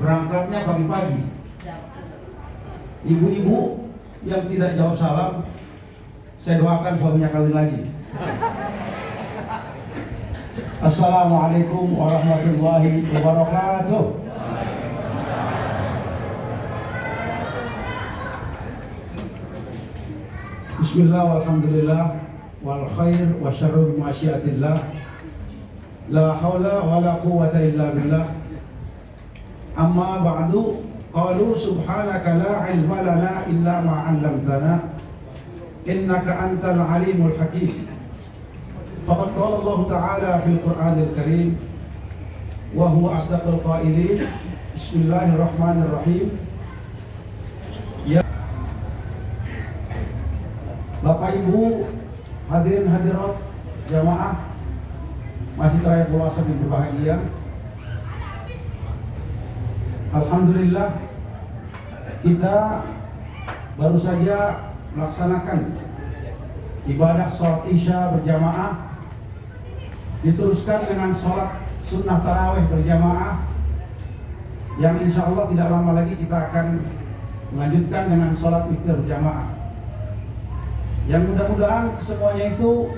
berangkatnya pagi-pagi. Ibu-ibu yang tidak jawab salam, saya doakan suaminya kawin lagi. Assalamualaikum warahmatullahi wabarakatuh. Bismillah walhamdulillah wal khair wa syarru bi masyiatillah. La haula wa la quwwata illa billah. Amma ba'du, qalu subhanaka la ilma lana illa ma 'allamtana innaka antal alimul hakim. Faqad qala Allah Ta'ala fil Qur'anil Karim wa huwa asdaqul qailin. Bismillahirrahmanirrahim. Ya Bapak Ibu hadirin hadirat jamaah masjid raya Pulau yang berbahagia, alhamdulillah kita baru saja melaksanakan ibadah sholat isya berjamaah, diteruskan dengan sholat sunnah tarawih berjamaah, yang insya Allah tidak lama lagi kita akan melanjutkan dengan sholat witir berjamaah, yang mudah-mudahan semuanya itu,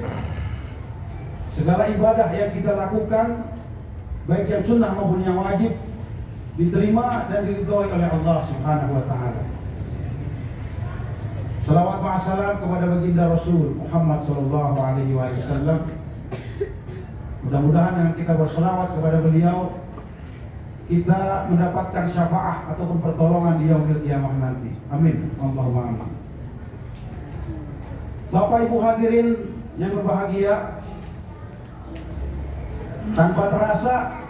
segala ibadah yang kita lakukan baik yang sunnah maupun yang wajib, diterima dan diridhoi oleh Allah Subhanahu wa Ta'ala. Salawat wa salam kepada baginda Rasul Muhammad sallallahu alaihi wasallam. Mudah-mudahan dengan kita berselawat kepada beliau, kita mendapatkan syafaat ataupun pertolongan di yaumil qiyamah nanti. Amin. Allahumma amin. Bapak Ibu hadirin yang berbahagia, tanpa terasa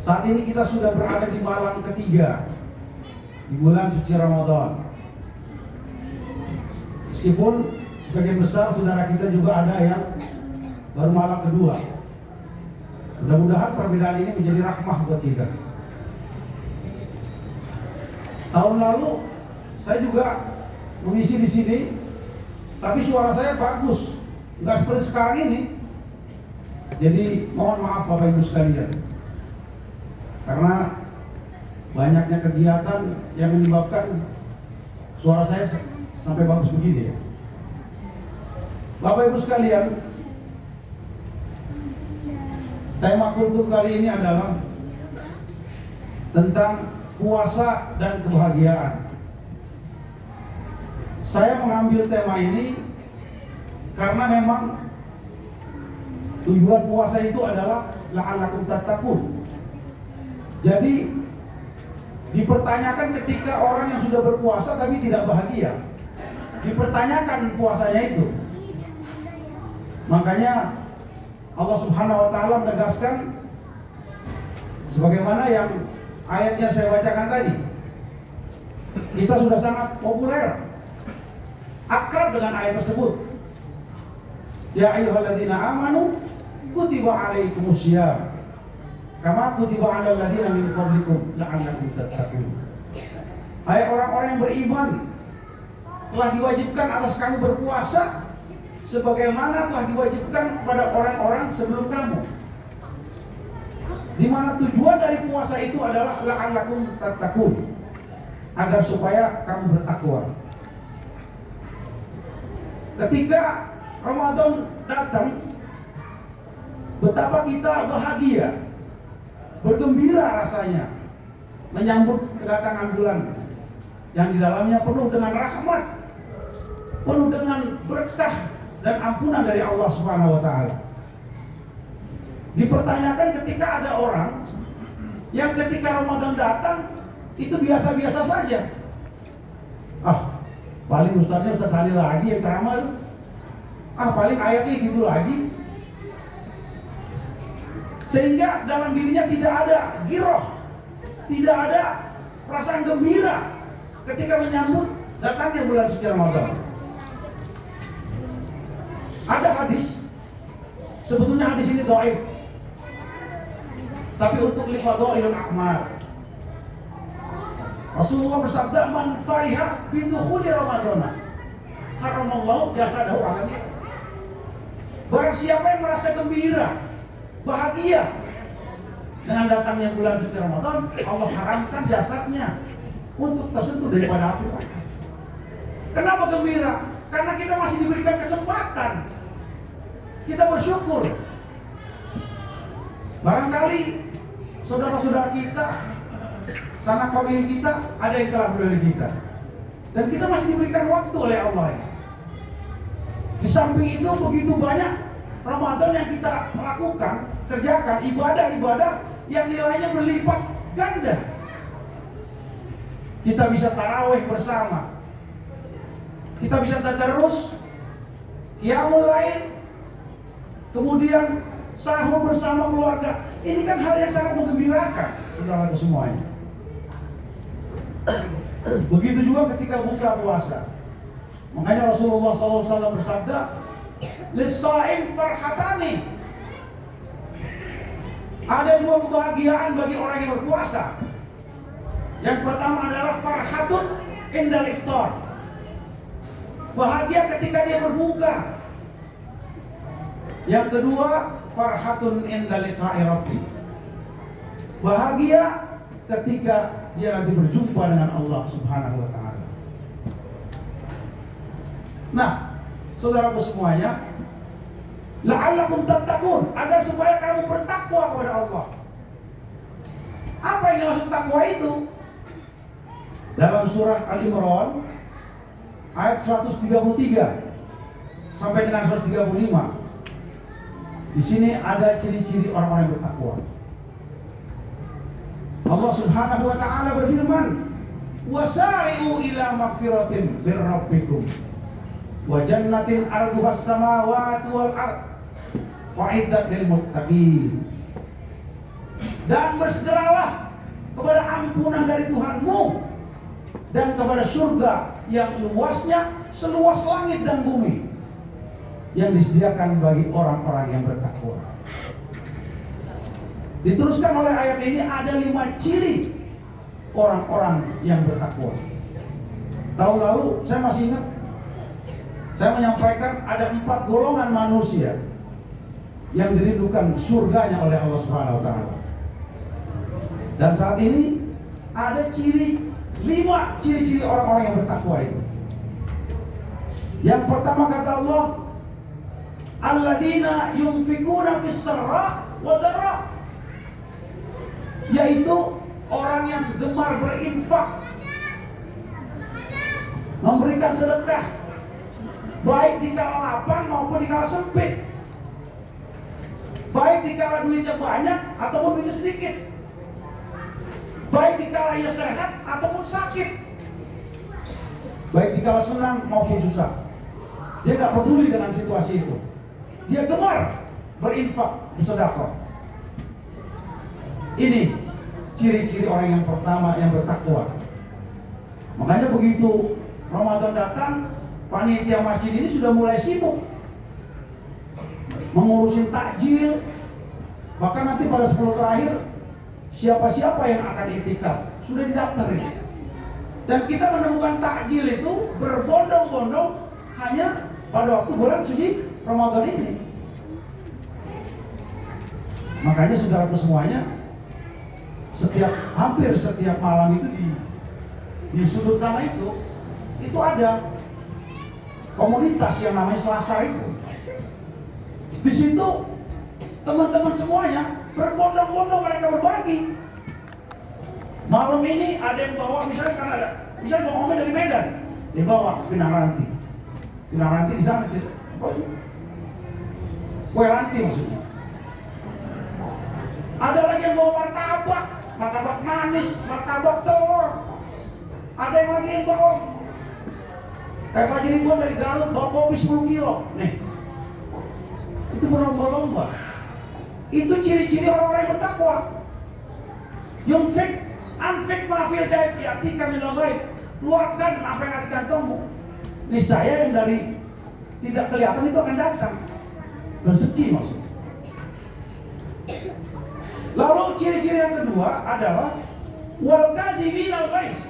saat ini kita sudah berada di malam ketiga di bulan suci Ramadan. Meskipun sebagian besar saudara kita juga ada yang baru malam kedua. Mudah-mudahan perbedaan ini menjadi rahmah buat kita. Tahun lalu saya juga mengisi di sini, tapi suara saya bagus, nggak seperti sekarang ini. Jadi mohon maaf Bapak Ibu sekalian, karena banyaknya kegiatan yang menyebabkan suara saya sampai bagus begini ya. Bapak Ibu sekalian, tema kultur kali ini adalah tentang puasa dan kebahagiaan. Saya mengambil tema ini karena memang tujuan puasa itu adalah la'allakum tattaqun. Jadi dipertanyakan ketika orang yang sudah berpuasa tapi tidak bahagia, dipertanyakan puasanya itu. Makanya Allah Subhanahu wa Ta'ala menegaskan sebagaimana yang ayat yang saya bacakan tadi. Kita sudah sangat populer, akrab dengan ayat tersebut. Ya ayyuhalladzina amanu kutiba alaikumusiyam kama kutiba alal ladzina min qablikum la'allakum tattaqun. Hai orang-orang yang beriman, telah diwajibkan atas kamu berpuasa sebagaimana telah diwajibkan kepada orang-orang sebelum kamu. Di mana tujuan dari puasa itu adalah la'allakum tattaqun, agar supaya kamu bertakwa. Ketika Ramadan datang, betapa kita bahagia, bergembira rasanya menyambut kedatangan bulan yang di dalamnya penuh dengan rahmat, penuh dengan berkah dan ampunan dari Allah Subhanahu wa Ta'ala. Dipertanyakan ketika ada orang yang ketika Ramadan datang itu biasa-biasa saja. Paling ustaznya Ustaz Ali lagi yang ceramah itu. Paling ayatnya gitu lagi. Sehingga dalam dirinya tidak ada giroh, tidak ada perasaan gembira ketika menyambut datangnya bulan suci Ramadan. Ada hadis, sebetulnya hadis ini dhaif, tapi untuk lifadhailul a'mal, Rasulullah bersabda, man fariha bidukhuli Ramadana haramallahu jasadahu 'alan nar. Barang siapa yang merasa gembira, bahagia Dengan datangnya bulan suci Ramadan, Allah haramkan jasadnya untuk tersentuh daripada api neraka. Kenapa gembira? Karena kita masih diberikan kesempatan. Kita bersyukur. Barangkali saudara-saudara kita, sanak famili kita, ada yang telah dari kita. Dan kita masih diberikan waktu oleh Allah. Di samping itu begitu banyak Ramadan yang kita lakukan, kerjakan ibadah-ibadah yang nilainya berlipat ganda. Kita bisa tarawih bersama, kita bisa tadarus, qiyamul lail, kemudian sahur bersama keluarga. Ini kan hal yang sangat menggembirakan, saudara-saudara semuanya. Begitu juga ketika buka puasa. Makanya Rasulullah SAW bersabda, "Lis-shaim farhatani." Ada dua kebahagiaan bagi orang yang berpuasa. Yang pertama adalah farhatun indal iftar. Bahagia ketika dia berbuka. Yang kedua, farhatun indal liqa'i rabbi. Bahagia ketika dia nanti berjumpa dengan Allah Subhanahu wa taala. Nah, saudaraku semuanya, la'allakum tattaqun, agar supaya kamu bertakwa kepada Allah. Apa yang dimaksud takwa itu? Dalam surah Al-Imran ayat 133 sampai dengan 135. Di sini ada ciri-ciri orang-orang yang bertakwa. Allah Subhanahu wa taala berfirman, "Wasari'u ila magfiratin mir rabbikum wa jannatin 'arduhas samawati wal ardh wa'iddat lil muttaqin." Dan bersegeralah kepada ampunan dari Tuhanmu dan kepada surga yang luasnya seluas langit dan bumi, yang disediakan bagi orang-orang yang bertakwa. Diteruskan oleh ayat ini ada 5 ciri orang-orang yang bertakwa. Tahun lalu saya masih ingat, saya menyampaikan ada 4 golongan manusia yang dirindukan surganya oleh Allah Subhanahu wa taala. Dan saat ini ada 5 ciri-ciri orang-orang yang bertakwa itu. Yang pertama kata Allah, alladzina yunfikuna fis sarra wa dharra, yaitu orang yang gemar berinfak, memberikan sedekah, baik di kala lapang maupun di kala sempit, baik di kala duitnya banyak ataupun duitnya sedikit, baik di kala ia sehat ataupun sakit, baik di kala senang maupun susah. Dia tidak peduli dengan situasi itu. Dia gemar berinfak, bersedekah. Ini ciri-ciri orang yang pertama yang bertakwa. Makanya begitu Ramadan datang, panitia masjid ini sudah mulai sibuk mengurusin takjil. Bahkan nanti pada 10 terakhir, siapa-siapa yang akan iktikaf sudah didaftarin. Dan kita menemukan takjil itu berbondong-bondong hanya pada waktu bulan suci Ramadan ini. Makanya saudaraku semuanya, hampir setiap malam itu di sudut sana itu ada komunitas yang namanya Selasar itu. Di situ teman-teman semuanya berbondong-bondong mereka berbagi. Malam ini ada yang bawa, misalnya bawa omel dari Medan, dia bawa Pinang Ranti di sana, kue ranti maksudnya. Ada lagi yang bawa martabak manis, martabak telur. Ada yang lagi yang bawa kayak Pak Jiribuan dari Garut bawa kopi 10 kilo. Nih, itu berlomba-lomba. Itu ciri-ciri orang-orang yang bertakwa. Anfik mafil jaib yatika minal ghaib. Keluarkan apa yang ada di kantongmu. Niscaya yang dari tidak kelihatan itu akan datang. Rezeki maksudnya. Lalu ciri-ciri yang kedua adalah wal kaziminal ghaiz,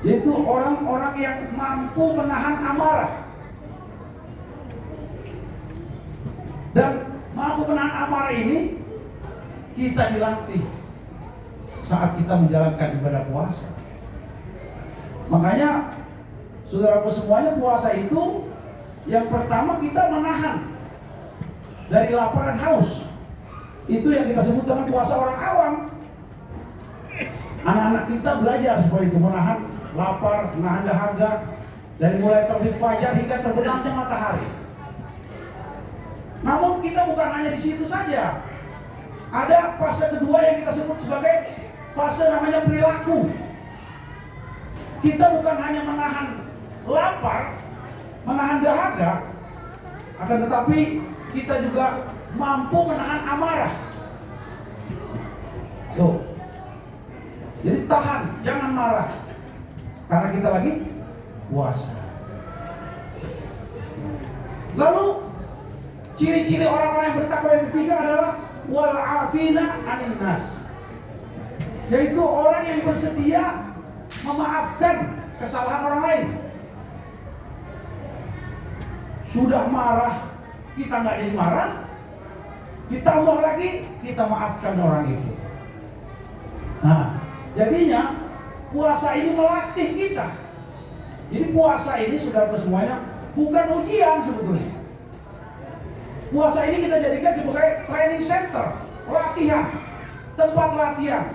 yaitu orang-orang yang mampu menahan amarah. Dan mampu menahan amarah ini kita dilatih saat kita menjalankan ibadah puasa. Makanya saudaraku semuanya, puasa itu yang pertama kita menahan dari lapar dan haus. Itu yang kita sebut dengan puasa orang awam. Anak-anak kita belajar seperti itu, menahan lapar, menahan dahaga, dari mulai terbit fajar hingga terbenamnya matahari. Namun kita bukan hanya di situ saja. Ada fase kedua yang kita sebut sebagai fase namanya perilaku. Kita bukan hanya menahan lapar, menahan dahaga, akan tetapi kita juga mampu menahan amarah. Tuh. Jadi tahan, jangan marah, karena kita lagi puasa. Lalu ciri-ciri orang-orang yang bertakwa yang ketiga adalah wal afina anin nas, yaitu orang yang bersedia memaafkan kesalahan orang lain. Sudah marah, kita nggak jadi marah, ditambah lagi kita maafkan orang itu. Nah, jadinya puasa ini melatih kita. Jadi puasa ini, saudara semuanya, bukan ujian sebetulnya. Puasa ini kita jadikan sebagai training center, latihan, tempat latihan,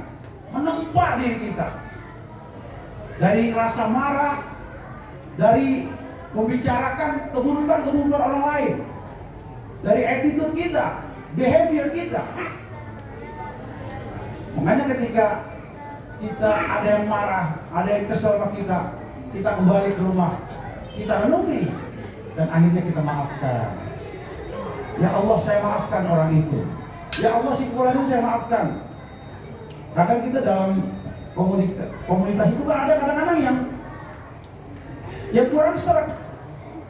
menempa diri kita dari rasa marah, dari membicarakan keburukan-keburukan orang lain, dari attitude kita, behavior kita. Makanya ketika kita ada yang marah, ada yang kesel sama kita kembali ke rumah, kita renungi, dan akhirnya kita maafkan. Ya Allah, saya maafkan orang itu. Ya Allah, si fulan itu saya maafkan. Kadang kita dalam komunitas itu kan ada kadang-kadang yang kurang seret.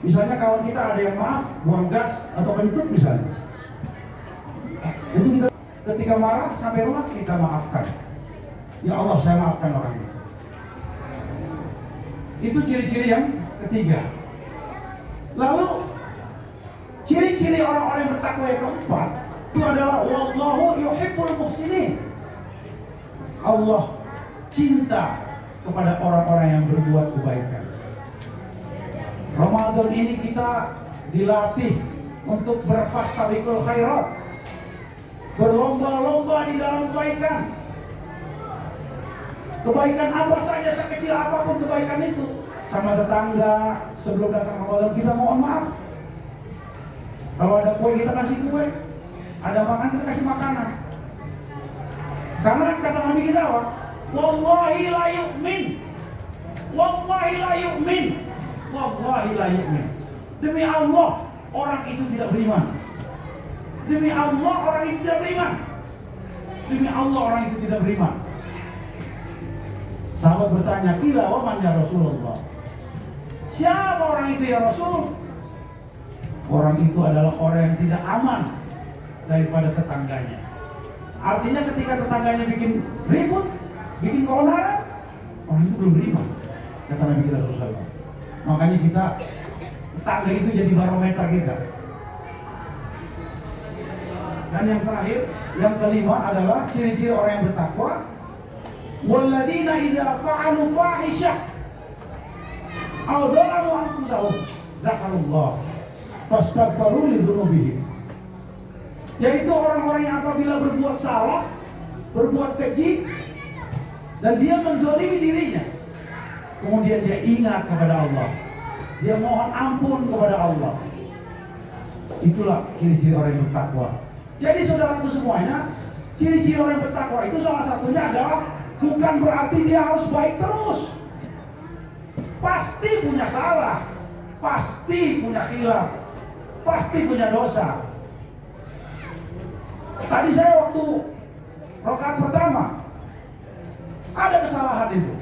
Misalnya kawan kita ada yang maaf, buang gas atau kentut misalnya. Itu kita ketika marah sampai rumah kita maafkan. Ya Allah, saya maafkan orang itu. Itu ciri-ciri yang ketiga. Lalu ciri-ciri orang-orang yang bertakwa yang keempat itu adalah wallahu yuhibbul muhsinin. Allah cinta kepada orang-orang yang berbuat kebaikan. Ramadan ini kita dilatih untuk berfastabiqul khairat, berlomba-lomba di dalam kebaikan. Kebaikan apa saja, sekecil apapun kebaikan itu. Sama tetangga, sebelum datang Ramadan kita mohon maaf. Kalau ada kue kita kasih kue, ada makan kita kasih makanan. Karena kata Nabi kita apa? Wallahi la yu'min, wallahi la yu'min, wallahi la yu'min. Demi Allah, orang itu tidak beriman. Demi Allah, orang itu tidak beriman. Demi Allah, orang itu tidak beriman. Sahabat bertanya, "Qila wa man ya Rasulullah?" Siapa orang itu ya Rasul? Orang itu adalah orang yang tidak aman daripada tetangganya. Artinya ketika tetangganya bikin ribut, bikin keonaran, orang itu belum beriman, kata Nabi kita SAW. Makanya kita, tetangga itu jadi barometer kita. Dan yang terakhir, yang kelima adalah ciri-ciri orang yang bertakwa. Walladzina idza fa'alu fahisyah aw dzalamu anfusahum dzakarullah fastaghfiru lidzunubihim. Yaitu orang-orang yang apabila berbuat salah, berbuat keji, dan dia menzalimi dirinya, kemudian dia ingat kepada Allah, dia mohon ampun kepada Allah. Itulah ciri-ciri orang yang bertakwa. Jadi saudaraku semuanya, ciri-ciri orang yang bertakwa itu salah satunya adalah bukan berarti dia harus baik terus. Pasti punya salah, pasti punya khilaf, pasti punya dosa. Tadi saya waktu rakaat pertama ada kesalahan itu,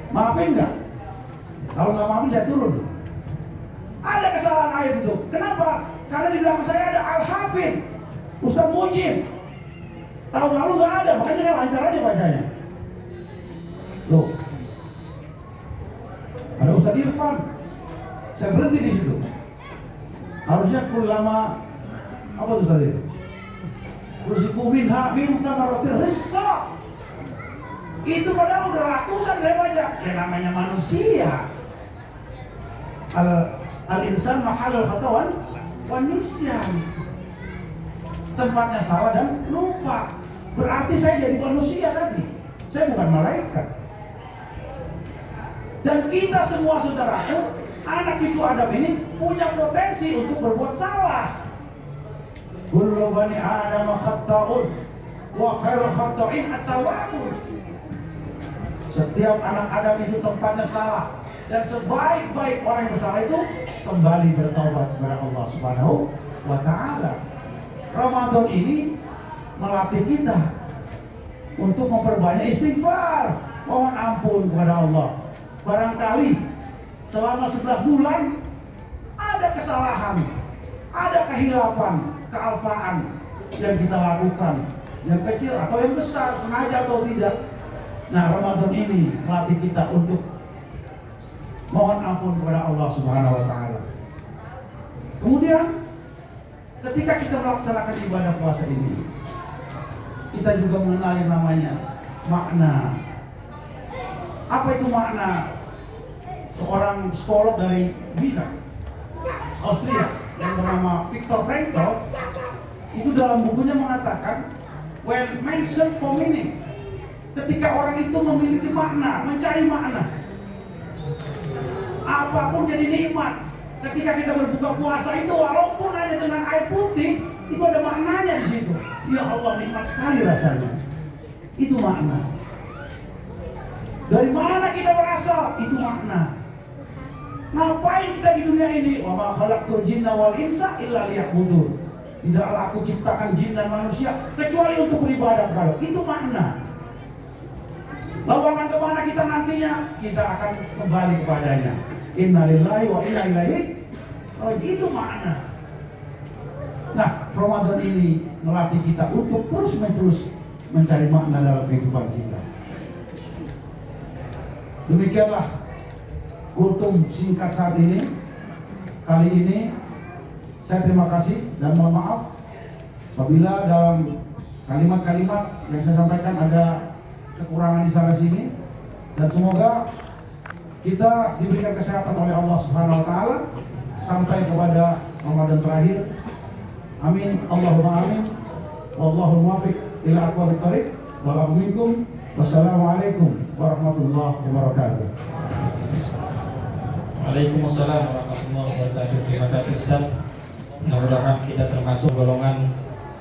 maafin nggak? Kalau nggak maafin saya turun. Ada kesalahan ayat itu. Kenapa? Karena di belakang saya ada Al-Hafidh Ustaz Mujib. Tahun lalu nggak ada, makanya saya lancar aja bacanya. Loh, ada Ustaz Irfan, saya berhenti di situ. Harusnya lama apa tuh Ustaz itu? Ruziku minha min thamaratir rizqa. Itu padahal udah ratusan saya baca. Ya namanya manusia. Al-insan mahalul khatawan wa nisyan. Tempatnya salah dan lupa. Berarti saya jadi manusia tadi. Saya bukan malaikat. Dan kita semua saudaraku, anak cucu Adam ini punya potensi untuk berbuat salah. Kullu bani Adam khata'un wa khairul khata'in at-tawwabun. Setiap anak Adam itu tempatnya salah, dan sebaik-baik orang yang bersalah itu kembali bertaubat kepada Allah Subhanahu wa taala. Ramadan ini melatih kita untuk memperbanyak istighfar, mohon ampun kepada Allah. Barangkali selama 11 bulan ada kesalahan, ada kehilapan, kealpaan yang kita lakukan, yang kecil atau yang besar, sengaja atau tidak. Nah, Ramadan ini melatih kita untuk mohon ampun kepada Allah Subhanahu wa taala. Kemudian ketika kita melaksanakan ibadah puasa ini, kita juga mengenali namanya makna. Apa itu makna? Seorang psikolog dari Wiener, Austria, yang bernama Viktor Frankl, itu dalam bukunya mengatakan, when man search for meaning, ketika orang itu memiliki makna, mencari makna, apapun jadi nikmat. Ketika kita berbuka puasa itu, walaupun hanya dengan air putih, itu ada maknanya di situ. Ya Allah, nikmat sekali rasanya. Itu makna. Dari mana kita berasal? Itu makna. Ngapain kita di dunia ini? Wa ma khalaqtul jinna wal insa illa liya'budun. Tidaklah aku ciptakan jin dan manusia kecuali untuk beribadah kepada. Itu makna. Lalu akan kemana kita nantinya? Kita akan kembali kepadanya. Inna lillahi wa inna ilaihi raji'un. Itu makna. Nah, Ramadan ini melatih kita untuk terus-menerus mencari makna dalam kehidupan kita. Demikianlah kultum singkat saat ini. Kali ini saya terima kasih dan mohon maaf apabila dalam kalimat-kalimat yang saya sampaikan ada kekurangan di sana sini, dan semoga kita diberikan kesehatan oleh Allah Subhanahu wa taala sampai kepada Ramadan terakhir. Amin, Allahumma amin. Wallahu muwaffiq ila aqwamit thoriq. Wassalamualaikum warahmatullahi wabarakatuh. Waalaikumsalam warahmatullahi wabarakatuh. Terima kasih Ustaz. Mudah-mudahan kita termasuk golongan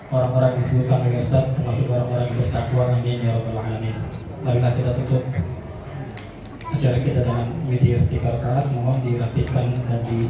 orang-orang yang disebutkan oleh Ustaz, termasuk orang-orang yang bertakwa. Amin ya rabbal alamin. Marilah kita tutup acara kita dengan witir 3 rakaat. Mohon dirapikan dan di